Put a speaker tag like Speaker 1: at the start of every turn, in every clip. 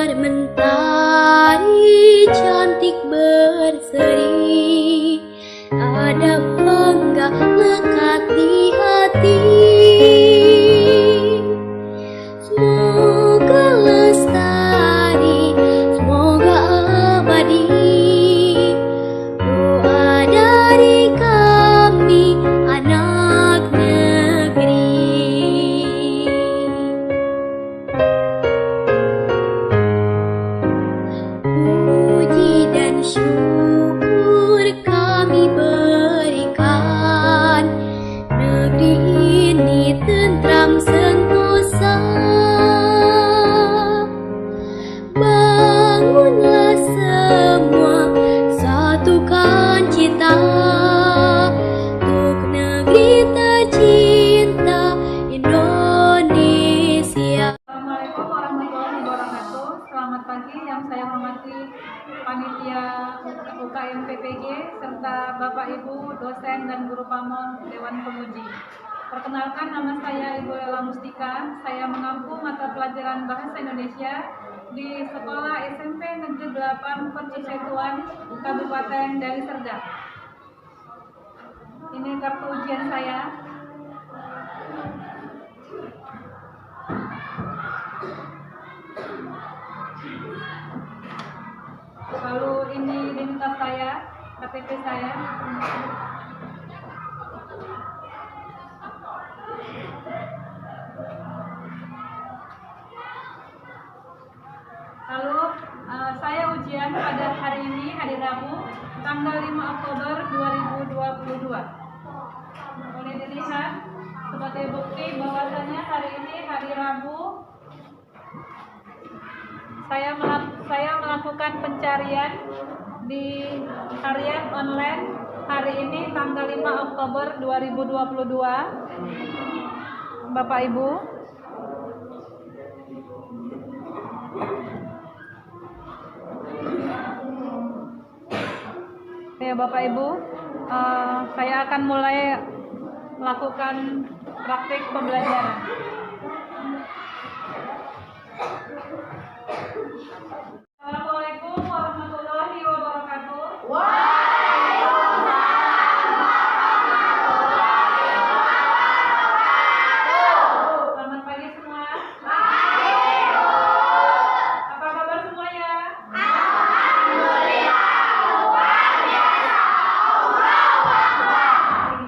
Speaker 1: Sinar mentari cantik berseri, ada bangga lekat di hati. Semoga lestari, semoga abadi, doa dari kami anak negeri. Puji dan syukur kami berikan, negeri ini tentram sentosa. Bangunlah semua, satukan cita untuk negeri tercinta Indonesia.
Speaker 2: Assalamualaikum warahmatullahi wabarakatuh. Selamat pagi yang saya hormati panitia UKM PPG serta Bapak Ibu dosen dan guru pamong Dewan Penguji. Perkenalkan, nama saya Ibu Lela Mustika. Saya mengampu mata pelajaran Bahasa Indonesia di Sekolah SMP Negeri 8 Percisetuan, Kabupaten Deli Serdang. Ini kartu ujian saya. Lalu ini identitas saya, KTP saya. Lalu saya ujian pada hari ini, hari Rabu, tanggal 5 Oktober 2022. Boleh dilihat sebagai bukti bahwasannya hari ini hari Rabu saya melakukan pencarian di harian online hari ini tanggal 5 Oktober 2022. Bapak Ibu, ya Bapak Ibu, saya akan mulai melakukan praktik pembelajaran. Assalamualaikum warahmatullahi wabarakatuh. Selamat pagi semua. Apa kabar semuanya?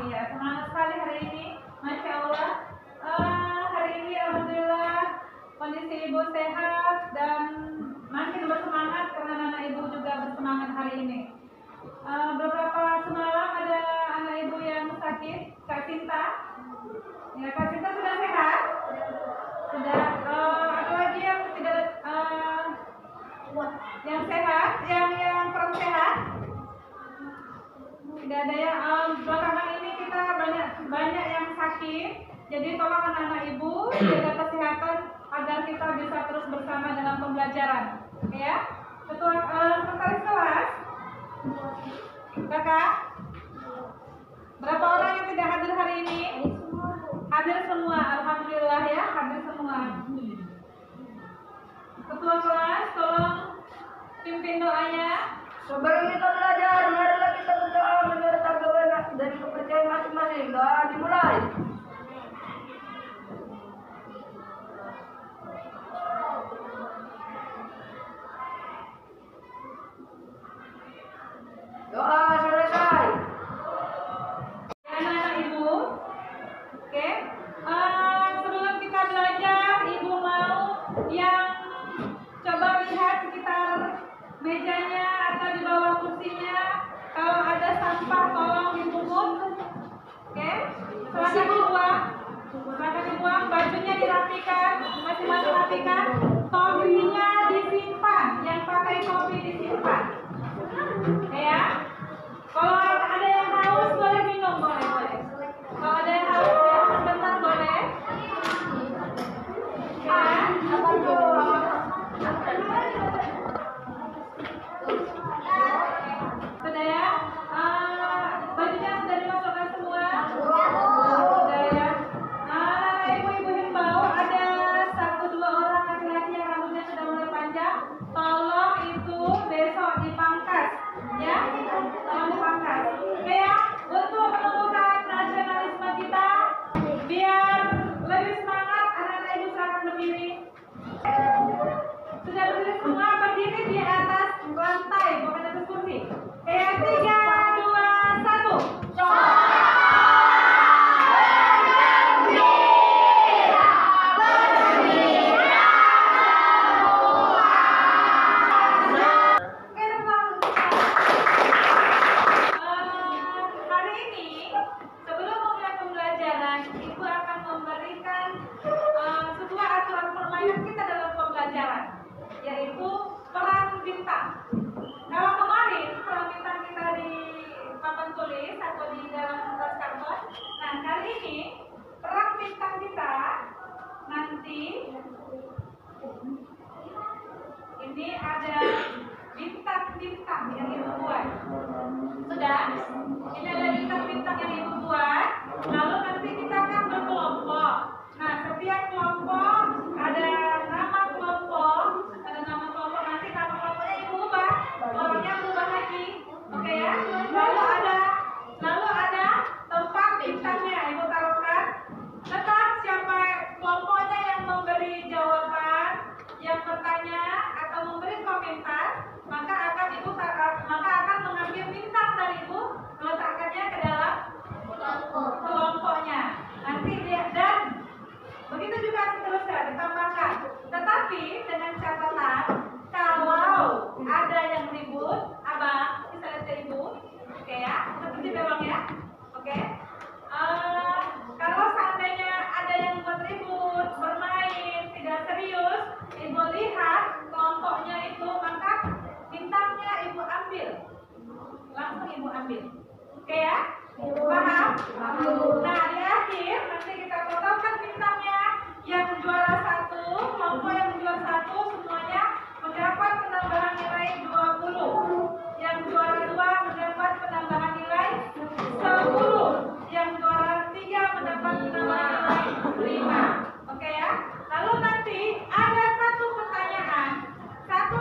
Speaker 2: Iya, semangat sekali hari ini. Masya Allah. Hari ini alhamdulillah kondisi ibu sehat dan makin bersemangat karena anak ibu juga bersemangat hari ini. Beberapa semalam ada anak ibu yang sakit, Kak Sinta. Ya, Kak Sinta sudah sehat? Sudah. Ada lagi yang tidak yang sehat, yang kurang sehat? Tidak ada yang belakangan ini kita banyak yang sakit. Jadi tolong anak-anak ibu jaga kesehatan agar kita bisa terus bersama dalam pembelajaran. Ya, Ketua sekretaris kelas, Kakak, berapa orang yang tidak hadir hari ini? Hadir semua, alhamdulillah ya, hadir semua. Ketua kelas, tolong pimpin doanya.
Speaker 3: Sebelum kita belajar, marilah kita berdoa menurut agama dan kepercayaan masing-masing. Doa dimulai. Doa selesai.
Speaker 2: Anak-anak ibu, oke. Sebelum kita belajar, ibu mau yang coba lihat sekitar mejanya atau di bawah kursinya. Kalau ada sampah tolong dipungut, oke. Silakan dibuang, bajunya dirapikan, masing-masing rapikan, topinya disimpan, yang pakai topi disimpan. Ya, kalau ada yang haus boleh minum, boleh. Kalau ada yang haus sebentar boleh. Ya, apa tuh? Sudah ya? Bajunya sudah dimasukkan semua? Sudah ya? Ibu-ibu himbau ada 1-2 orang laki-laki nanti ini ada bintang-bintang yang Ibu buat. Sudah? Ini ada bintang-bintang yang Ibu buat. Lalu nanti kita akan berkelompok. Nah, setiap kelompok ada nama kelompok. Ada nama kelompok, nanti nama kelompoknya Ibu ubah. Warnanya berubah lagi. Oke ya? Lalu ada tempat bintangnya. Ibu taruhkan. Tetap siapa kelompoknya yang memberi jawaban, yang bertanya atau memberi komentar, maka akan mengambil bintang dari Ibu, meletakkannya ke dalam kelompoknya. Nanti dia dan begitu juga seterusnya ditambahkan. Tetapi dengan catatan, kalau ada yang ribut, Abang bisa lihat ke Ibu, oke ya? Seperti memang ya, oke? Kalau seandainya ada yang buat ribut, bermain, tidak serius, Ibu lihat kelompoknya itu, maka bintangnya Ibu ambil, langsung Ibu ambil, oke ya? Paham? Nah, di akhir nanti kita totalkan bintangnya. Yang juara 1, kelompok yang juara 1 semuanya mendapat penambahan nilai 20. Yang juara 2 mendapat penambahan nilai 10. Yang juara 3 mendapat penambahan nilai 5. Oke ya? Lalu nanti ada satu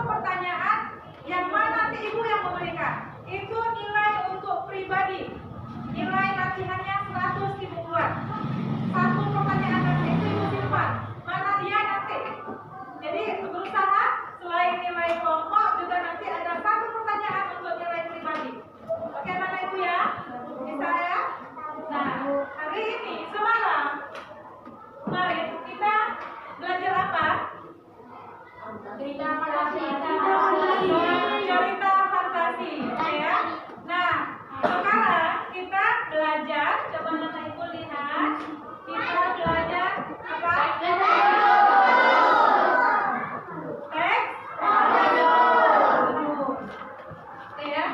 Speaker 2: pertanyaan yang mana nanti Ibu yang memberikan. Itu nilai untuk pribadi. Nilai latihannya 100 Ibu buat. Satu pertanyaan nanti itu Ibu simpan. Mana dia nanti? Jadi berusaha selain nilai kelompok juga nanti ada satu pertanyaan untuk nilai pribadi. Oke mana Ibu ya? Bisa ya? Nah, hari ini semalam kemarin kita belajar apa? Cerita fantasi, ya. Nah, sekarang kita belajar, coba Nana Ibu lihat, kita belajar apa? Teks. Oke ya.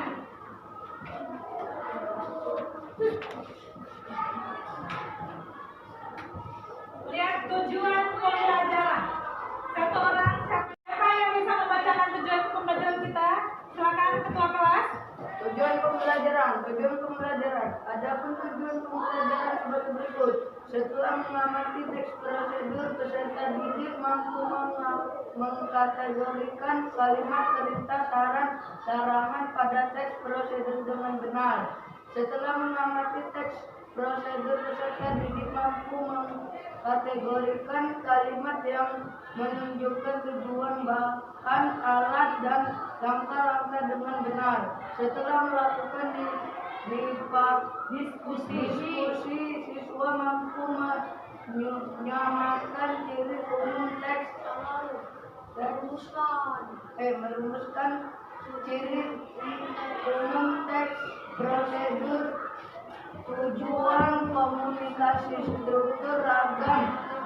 Speaker 2: Lihat tujuan pembelajaran. Satu orang, siapa yang bisa membacakan tujuan pembelajaran kita? Silakan ketua kelas.
Speaker 3: Tujuan pembelajaran. Adapun tujuan pembelajaran sebagai berikut. Setelah mengamati teks prosedur, peserta didik mampu mengkategorikan kalimat, perintah, saran, larangan pada teks prosedur dengan benar. Setelah mengamati teks prosedur, peserta didik mampu mengkategorikan kalimat yang menunjukkan tujuan, bahan, alat, dan langkah-langkah dengan benar. Setelah melakukan diskusi, siswa mampu menyamakan ciri umum teks, merumuskan ciri umum teks prosedur, tujuan komunikasi, struktur, ragam,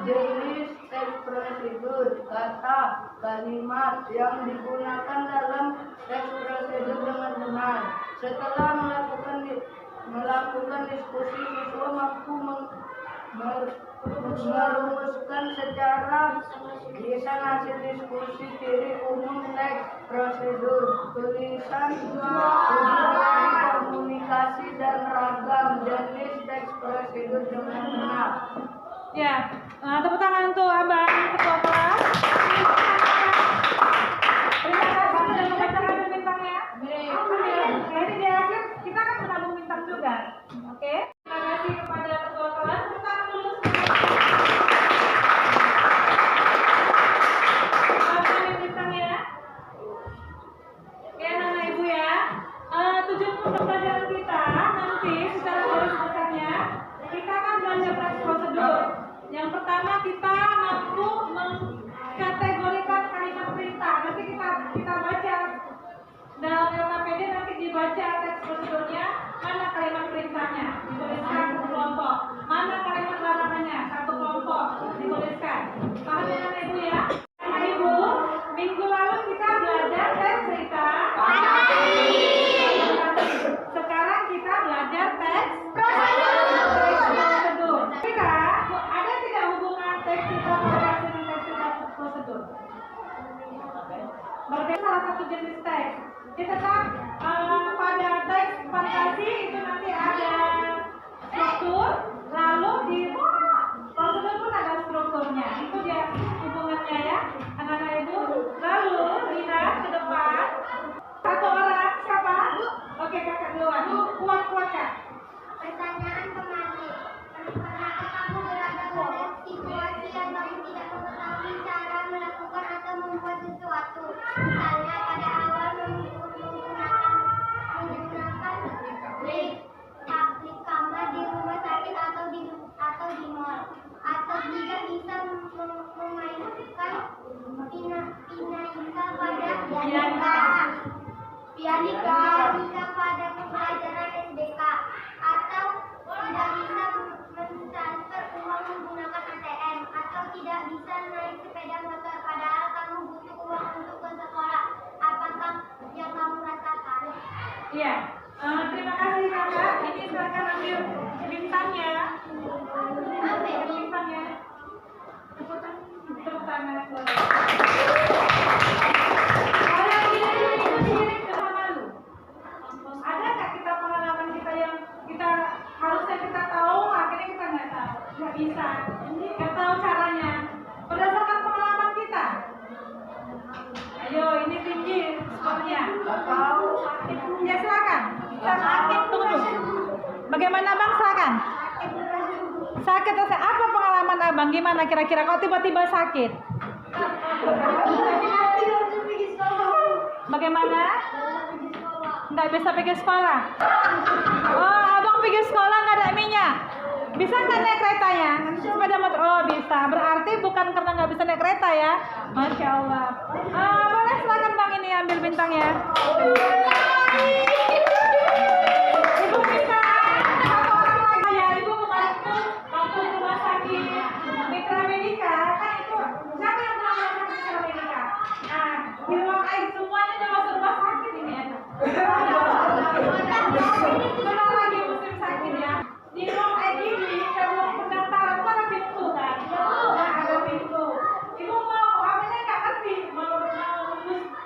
Speaker 3: jenis teks prosedur, kata, kalimat yang digunakan dalam teks prosedur dengan benar. Setelah melakukan diskusi, siswa mampu merumuskan secara lisan hasil diskusi ciri umum teks prosedur, tulisan, tujuan komunikasi, dan ragam jenis teks prosedur dengan benar.
Speaker 2: Ya, tepuk tangan untuk Abang ketua kelas. Terima kasih sudah membacakan bintangnya. Jadi di akhir kita akan menabung bintang juga. Oke? Terima kasih kepada ketua kelas. Tepuk tangan dulu. Bacakan bintangnya. Oke, Nana Ibu ya. Tujuan pembelajaran kita nanti secara garis besarnya kita akan belajar teks prosedur. Yang pertama kita mampu mengkategorikan kalimat perintah. Nanti kita baca dalam LKPD, nanti dibaca teks prosedurnya, mana kalimat perintahnya dituliskan satu kelompok, mana kalimat larangannya satu kelompok dituliskan. Paham ya Nana Ibu ya? Nana Ibu, minggu lalu kita belajar teks cerita. Sekarang kita belajar teks prosedur. Kita ada tidak hubungan teks cerita Berbeda salah satu jenis teks. Jadi tetap pada teks fantasi itu nanti ada struktur, lalu di prosedur pun ada strukturnya. Itu dia hubungannya ya, anak-anak ibu. Lalu lihat ke depan. Satu orang siapa? Oke, kakak duluan. Kuat kak.
Speaker 4: Pertanyaan kemarin, pernahkah kamu berada pada situasi yang kamu tidak mengetahui cara melakukan atau membuat sesuatu? Misalnya pada awal menggunakan klik gambar di rumah sakit atau di mall, atau tidak bisa memainkan pianika pada pembelajaran SDK, atau tidak bisa mentransfer uang menggunakan ATM, atau tidak bisa naik sepeda motor padahal kamu butuh uang untuk ke sekolah. Apakah yang kamu rasakan?
Speaker 2: Iya. Terima kasih kakak. Ini silakan ambil bintangnya. Ambil bintangnya. Tepuk tangan. Ada nggak kita pengalaman kita yang kita harusnya kita tahu, akhirnya kita nggak bisa, nggak tahu caranya berdasarkan pengalaman kita. Ayo, ini tinggi skornya. Ya silakan. Sakit tunggu. Bagaimana bang, silakan. Sakit atau apa pengalaman abang? Gimana kira-kira kok tiba-tiba sakit? Bagaimana? Nggak bisa pergi sekolah. Oh, abang pergi sekolah nggak ada minyak. Bisa nggak naik keretanya? Sepeda motor. Oh bisa. Berarti bukan karena nggak bisa naik kereta ya. Masya Allah. Boleh silakan bang, ini ambil bintangnya. Ibu bisa satu orang lagi ya. Ibu waktu rumah sakit Mitra Medika kan itu siapa yang pernah rumah sakit Mitra Medika? Nah, di ruang air semuanya udah masuk rumah sakit ini ya. Benar lagi musim sakit ya. Di ruang ID kalau pendaftaran itu ada pintu kan? Nah, ada pintu. Ibu mau awalnya nggak ngerti mau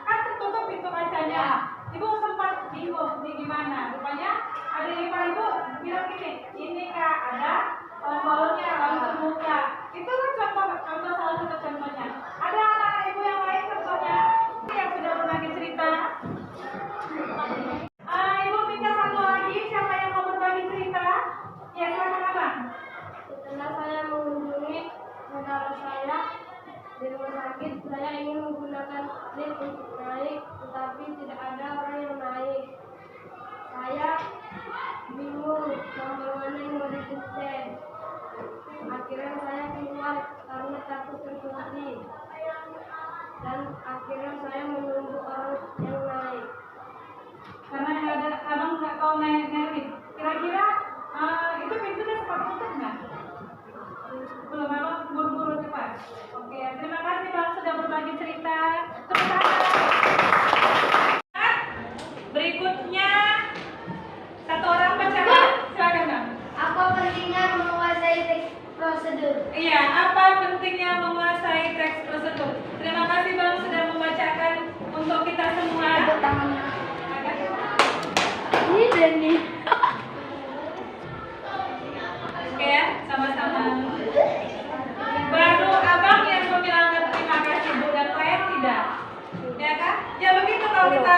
Speaker 2: kan tertutup pintu kacanya. Ibu sempat bingung nih gimana. Rupanya ada ipar ibu bilang gini, ini kak ada tombolnya langsung buka. Itu kan contoh salah satu contohnya. Ada anak ibu yang lain contohnya yang sudah berbagi cerita. Ibu minta satu lagi, siapa yang mau berbagi cerita? Ya, silakan abang.
Speaker 4: Setelah saya mengunjungi saudara saya di rumah sakit, saya ingin menggunakan lift untuk naik, tetapi tidak ada orang yang naik. Saya bingung nomor mana yang mau dipencet. Akhirnya saya keluar karena takut terkunci, dan akhirnya saya menunggu orang yang naik.
Speaker 2: Karena ada abang nggak tahu naik lift. Kira-kira itu pintunya sempat tutup nggak? Belum, abang buru-buru cepat. Oke, terima kasih bang sudah berbagi cerita. Tepuk tangan. Berikutnya satu orang bacakan. Silakan bang.
Speaker 4: Apa pentingnya menguasai teks prosedur?
Speaker 2: Iya, apa pentingnya menguasai teks prosedur? Terima kasih bang sudah membacakan untuk kita semua.
Speaker 4: Ini Denny.
Speaker 2: Oke ya, sama-sama. Baru abang yang membilangkan terima kasih bu dan lain tidak, ya kan? Ya begitu kalau kita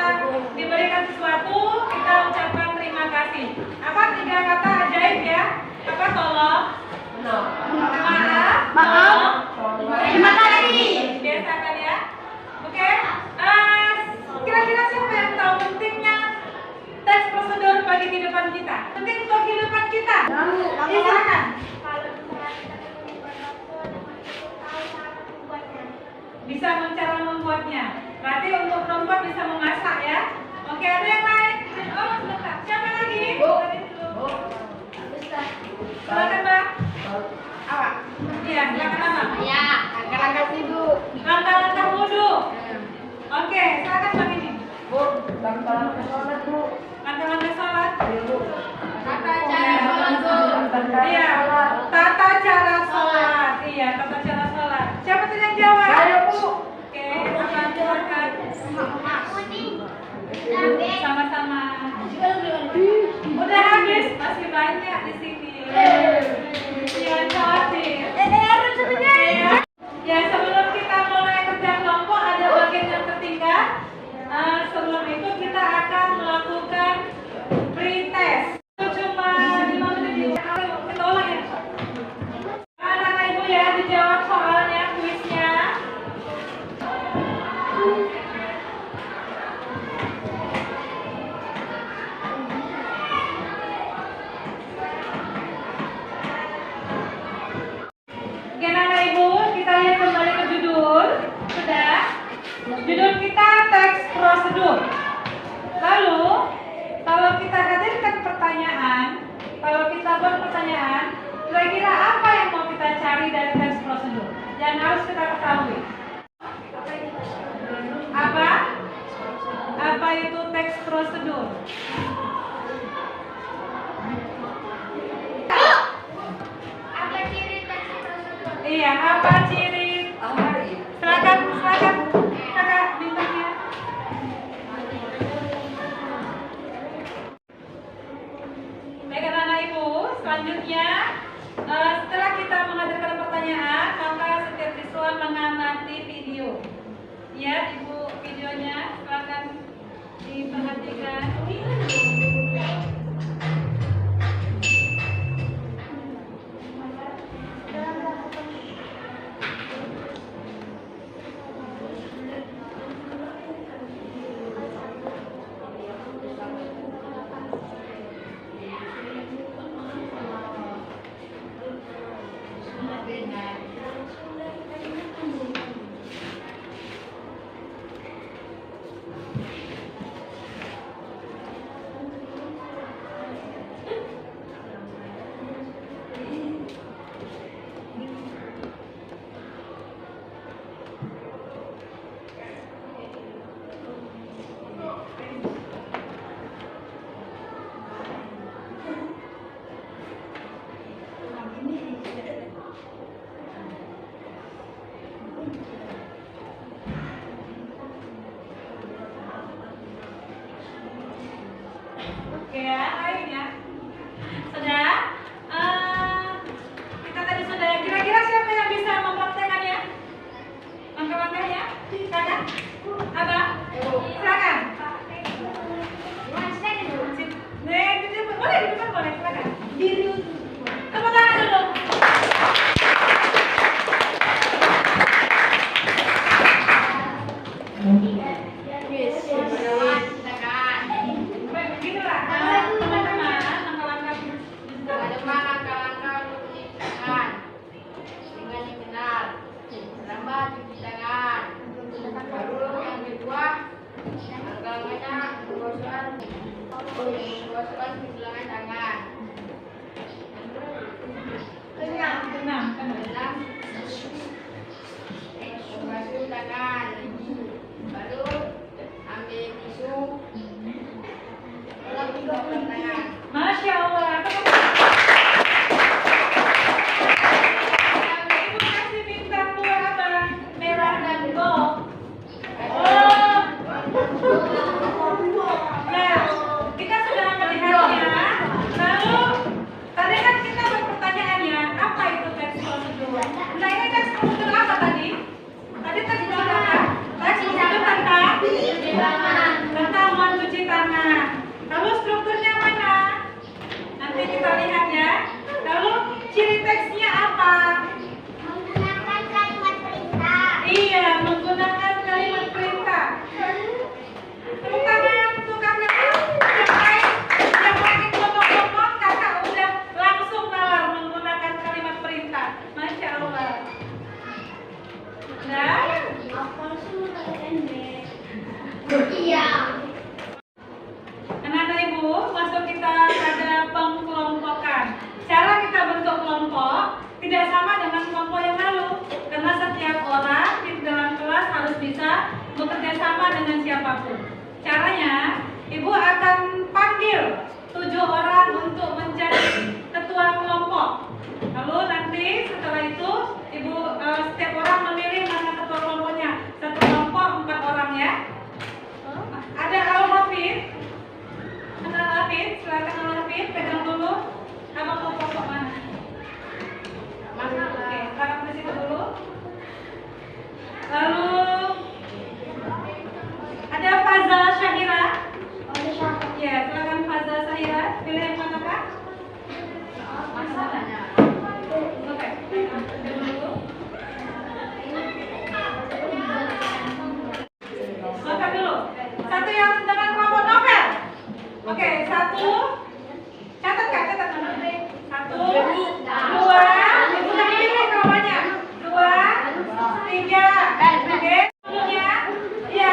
Speaker 2: diberikan sesuatu kita ucapkan terima kasih. Apa 3 kata ajaib ya? Apa tolong? Maaf.
Speaker 4: Terima kasih.
Speaker 2: Biasakan ya. Oke. Kira-kira siapa yang tahu pentingnya teks prosedur bagi kehidupan kita? Penting untuk kehidupan kita. Silakan. Bisa cara membuatnya. Berarti untuk perempuan bisa memasak ya. Oke, ada yang lain? Oh, sebentar. Siapa lagi? Silakan, Mbak. Awak. Iya, silakan Abang.
Speaker 4: Ya, langkah-langkah wudhu.
Speaker 2: Langkah-langkah wudhu. Oke, silakan Bang ini.
Speaker 3: Bu, langkah-langkah sholat bu.
Speaker 2: Langkah-langkah sholat.
Speaker 4: Tata cara sholat, Bu.
Speaker 2: Iya, tata cara sholat. Iya, tata cara sholat. Siapa tuh yang jawab?
Speaker 3: Saya bu.
Speaker 2: Oke, silakan. Judul kita teks prosedur. Lalu, kalau kita hadirkan pertanyaan, kalau kita buat pertanyaan, kira-kira apa yang mau kita cari dari teks prosedur? Yang harus kita ketahui. Apa? Apa itu teks prosedur?
Speaker 4: Apa ciri teks prosedur?
Speaker 2: Iya, apa ciri? Silakan kakak bintangnya. Baik anak ibu, selanjutnya setelah kita menghadirkan pertanyaan, maka setiap siswa mengamati video. Ya, ibu videonya silakan diperhatikan. Oke ya, akhirnya sudah. Kita tadi sudah. Kira-kira siapa yang bisa mempraktekannya? Langkah-langkahnya? Kakak? Abang? Silakan. Boleh di depan boleh, silakan. Tepuk tangan dulu. Begitulah, teman-teman, langkah-langkah.
Speaker 3: Langkah-langkah untuk mencuci tangan dengan yang benar. Pertama, cuci tangan. Baru yang kedua, langkah-langkahnya penggosok bilangan tangan.
Speaker 2: Tenang.
Speaker 3: Dalam membasuh tangan. Baru ambil tisu. Lalu gosok tangan.
Speaker 2: Masya Allah. Ibu kasih bintang dua abang, merah dan gold. Oh. Nah, kita sudah melihatnya. Lalu tadi kan kita berpertanyaannya, apa itu teks prosedur? Nah, ini teks prosedur apa tadi? Tadi teks prosedur apa? Teks prosedur tentang mencuci tangan. Lalu strukturnya mana? Nanti kita lihat ya. Lalu ciri teksnya apa?
Speaker 4: Menggunakan kalimat perintah.
Speaker 2: Iya, menggunakan kalimat perintah. Tepuk tangan untuk kakak. Yang makin ngomong-ngomong, kakak udah langsung nalar menggunakan kalimat perintah. Masya Allah. Nah,
Speaker 4: Apa surat pendek?
Speaker 3: Iya.
Speaker 2: anak-anak ibu, masuk kita pada pengkelompokan. Cara kita bentuk kelompok tidak sama dengan kelompok yang lalu, karena setiap orang di dalam kelas harus bisa bekerja sama dengan siapapun. Caranya, ibu akan panggil 7 orang untuk menjadi ketua kelompok. Lalu nanti setelah itu ibu setiap orang memilih mana ketua kelompoknya. Satu kelompok 4 orang ya. Ada Al-Hafid. Al-Hafid, silakan Al-Hafid, pegang dulu. Abang mau kelompok mana? Oke, silakan ke situ dulu. Lalu ada Fazal Syahira. Ya, silakan Fazal Syahira. Pilih yang mana, Kak?
Speaker 3: Masalahnya.
Speaker 2: Oke, pegang dulu. Makan dulu. Satu yang dengan kelompok novel. Oke, satu. Catat Kak, catat nama. Satu, dua. Ibu lagi pilih kelompoknya. 2, 3. Oke, kelompoknya. Iya,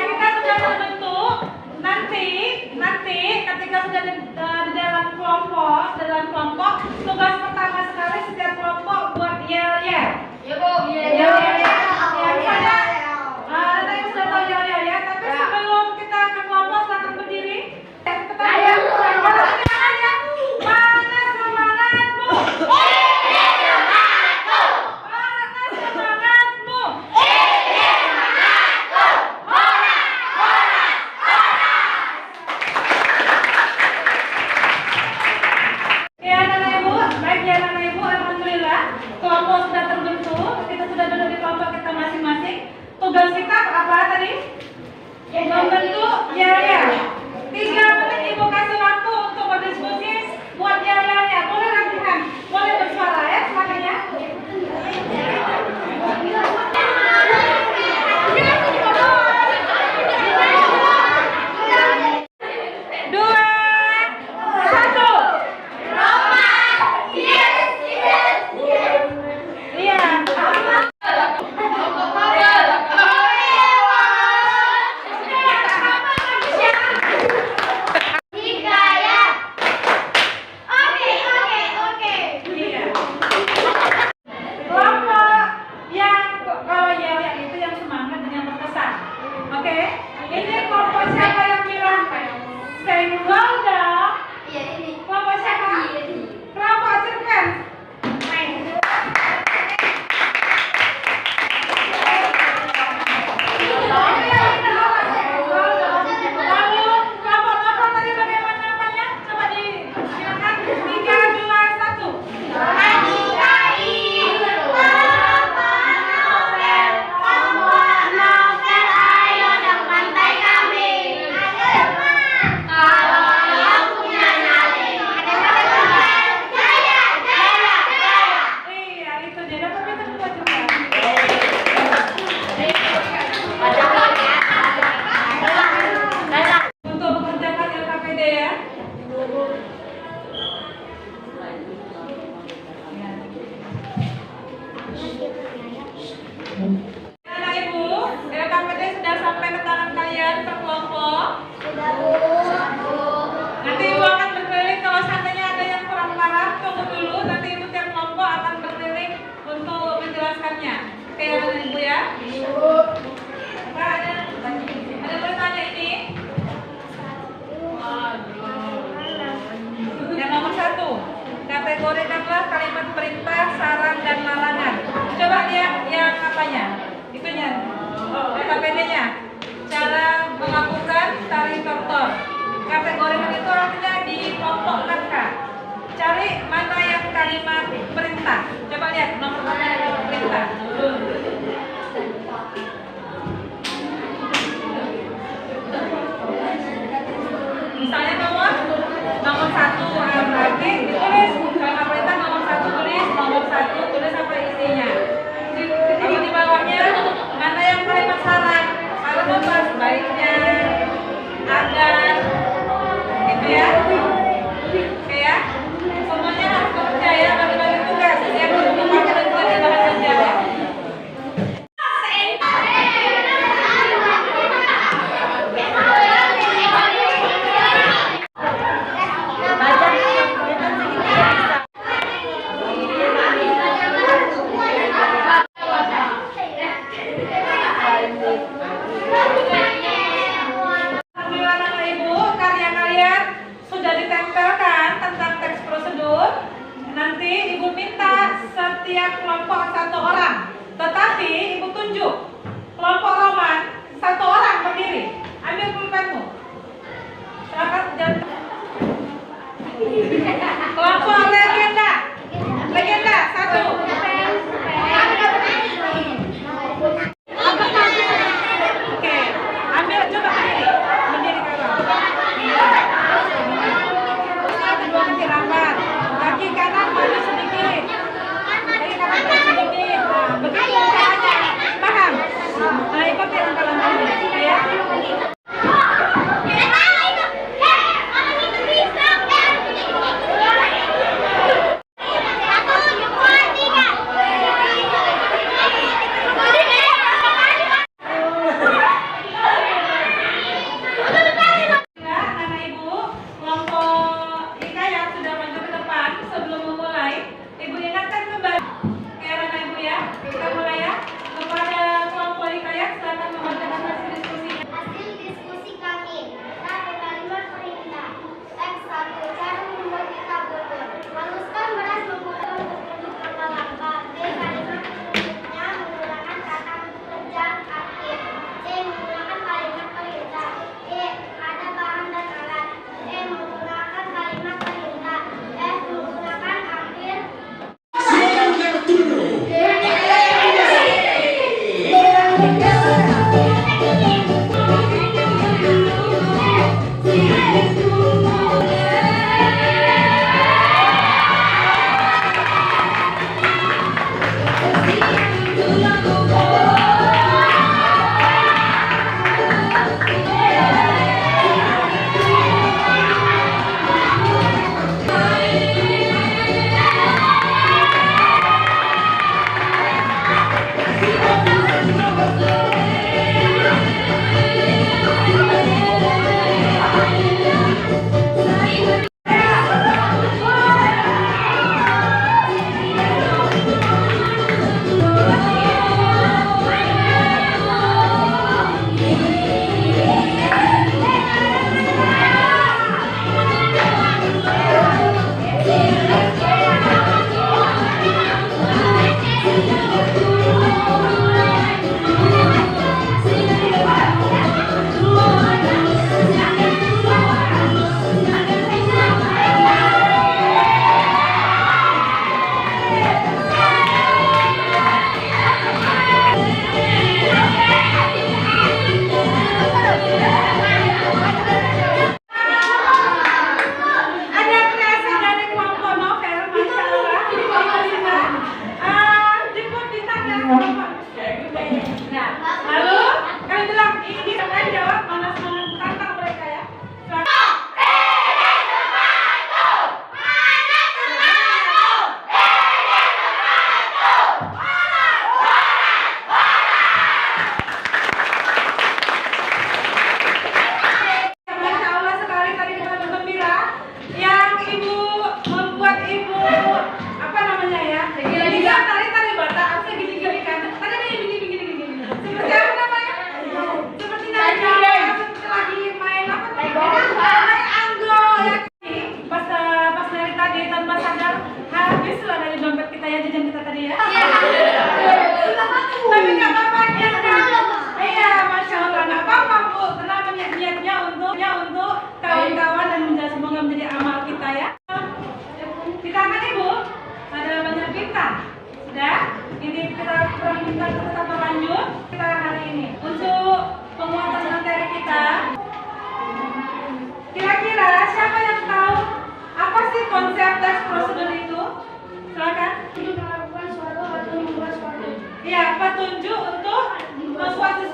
Speaker 2: kelompok. Tugas pertama sekali setiap kelompok buat yel-yel.
Speaker 3: Ya Bu.
Speaker 2: Yel-yel ya. Misalnya, nanti sudah tahu yel-yel ya. Tapi sebelum kita ke kelompok, silakan berdiri. Kita lihat. Mana semangatmu? Mana semangatmu? Ya anak-anak ibu, baik ya anak-anak ibu, alhamdulillah kelompok sudah terbentuk, kita sudah duduk di kelompok kita masing-masing. Tugas kita apa tadi? Membentuk yel-yel. 3 menit ibu kasih waktu untuk berdiskusi buat yel-yelnya. Boleh latihan, boleh bersuara ya, silakan ya. Dua, satu. Iya. Iya. Kelompok yang kalau yel-yel itu yang semangat dan yang berkesan. Oke? Ini kelompok siapa yang bilang senggol dong? Kelompok siapa? Kelompok cerpen. Lalu kelompok novel tadi bagaimana namanya? Coba disilakan. 3, 2, 1. Iya, itu dia. Dapat kita dua juga. Untuk mengerjakan LKPD ya. Anak ibu, LKPD sudah sampai ke tangan kalian per kelompok. Nanti ibu akan berkeliling, kalau seandainya ada yang kurang parah, tunggu dulu. Nanti ibu tiap kelompok akan berkeliling untuk menjelaskannya. Oke anak ibu ya. Apa ada boleh tanya ini? Yang nomor 1, kategorikanlah kalimat perintah, saran, dan larangan. Coba lihat yang apanya? Itunya, KPD-nya. Cara melakukan tarik tortor. Kategorikan itu artinya dikelompokkan Kak. Cari mana yang kalimat perintah. Coba lihat nomor 1 kalimat perintah.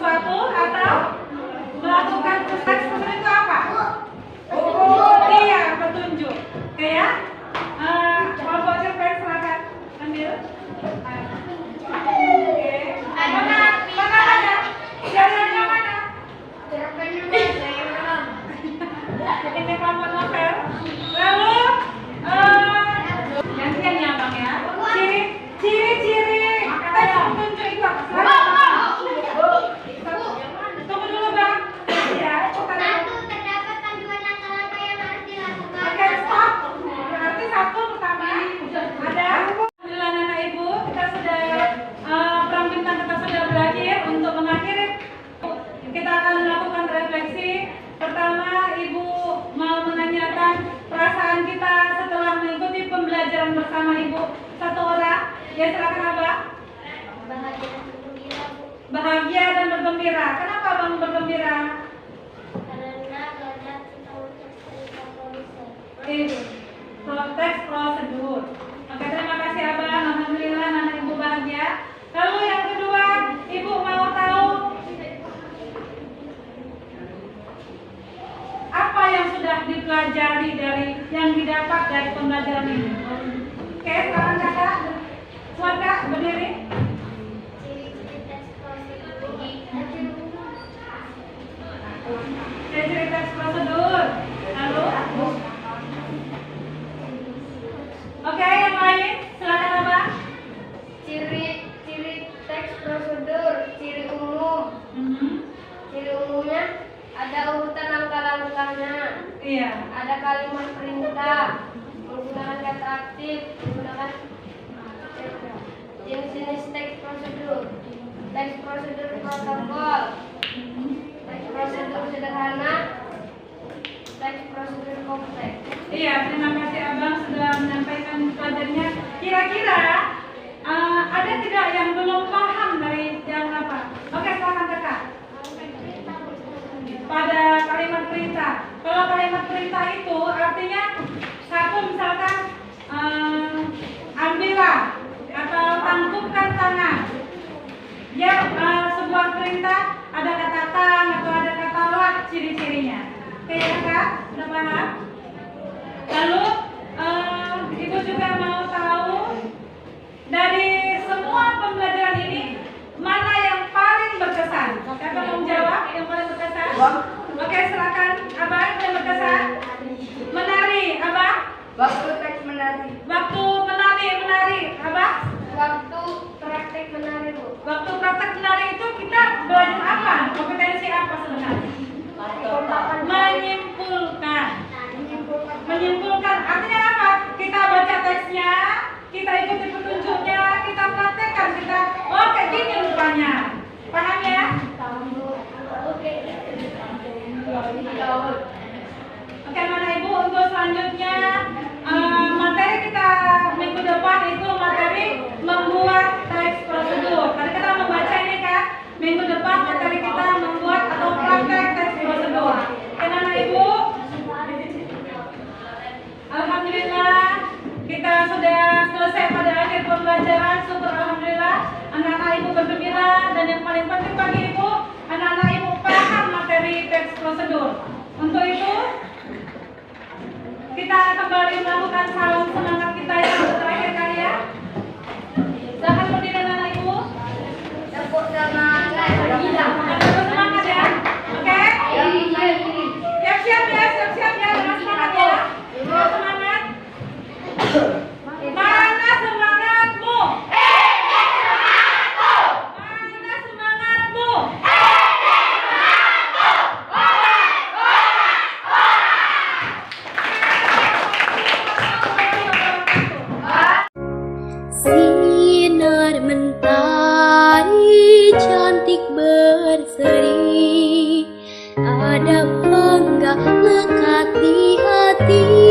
Speaker 2: sesuatu atau melakukan teks seperti itu apa? Iya, petunjuk. Oke ya. Kelompok cerpen silakan ambil. Oke. Mana ada? Jalannya mana? Ini kelompok novel. Lalu gantian ya bang ya. Ciri-ciri teks petunjuk itu apa? Tunggu dulu bang. Ya.
Speaker 4: Terdapat panduan langkah-langkah yang harus dilakukan.
Speaker 2: Oke, stop. Berarti satu pertama ada. Alhamdulillah anak ibu, kita sudah perang bintang kita sudah berakhir. Untuk mengakhiri, kita akan melakukan refleksi. Pertama, ibu mau menanyakan perasaan kita setelah mengikuti pembelajaran bersama ibu satu orang. Ya silakan abang.
Speaker 4: Bahagia dan bergembira, Bu.
Speaker 2: Bahagia dan bergembira. Kenapa bang bergembira?
Speaker 4: Karena belajar tentang cerita produser.
Speaker 2: Teks prosedur. Oke, terima kasih abang. Alhamdulillah anak ibu bahagia. Lalu yang kedua, ibu mau tahu apa yang sudah dipelajari dari yang didapat dari pembelajaran ini. Oke, sekarang kakak, suara berdiri.
Speaker 4: Ciri-ciri teks prosedur.
Speaker 2: Ciri teks prosedur. Lalu, oke, yang lain, silakan abang.
Speaker 3: Ciri teks prosedur, ciri umum. Ciri umumnya ada urutan langkah-langkahnya,
Speaker 2: Iya.
Speaker 3: ada kalimat perintah, menggunakan kata aktif, menggunakan jenis-jenis teks prosedur, teks prosedur protokol, teks prosedur sederhana, teks prosedur kompleks.
Speaker 2: Iya, terima kasih abang sudah menyampaikan pelajarannya. Kira-kira ada tidak yang belum paham dari yang apa? Oke, silakan kakak. Pada kalimat perintah. Kalau kalimat perintah itu artinya satu misalkan ambillah atau tangkupkan tangan. Ya, sebuah perintah ada kata tang atau ada kata lah ciri-cirinya. Oke, kakak, sudah paham? Lalu ibu juga mau tahu dari semua pembelajaran ini mana yang paling berkesan? Siapa mau jawab yang paling berkesan? Oke, silakan abang yang berkesan. Menari, abang.
Speaker 3: Waktu teks menari.
Speaker 2: Waktu menari, abang.
Speaker 3: Waktu praktek menari, Bu.
Speaker 2: Waktu praktek menari itu kita belajar apa? Kompetensi apa sebenarnya? Menyimpulkan artinya apa? Kita baca teksnya, kita ikuti petunjuknya, kita praktekkan, kita kayak gini rupanya. Paham ya? Oke, mana ibu untuk selanjutnya materi kita minggu depan itu materi membuat teks prosedur. Tadi kita membaca ini kan, minggu depan materi kita membuat atau praktek teks prosedur. Kenapa ibu? Alhamdulillah kita sudah selesai pada akhir pembelajaran. Syukur alhamdulillah anak-anak ibu bergembira dan yang paling penting bagi ibu, anak-anak ibu paham materi teks prosedur. Untuk itu kita kembali melakukan salam semangat kita yang terakhir kali ya. Silahkan berdiri anak ibu.
Speaker 3: Tepuk semangat.
Speaker 2: Tepuk semangat ya. Oke? Siap-siap ya, siap-siap ya dengan semangat ya. Dengan semangat. Mana semangatmu? Mana semangatmu?
Speaker 1: Sinar mentari cantik berseri, ada bangga lekat di hati.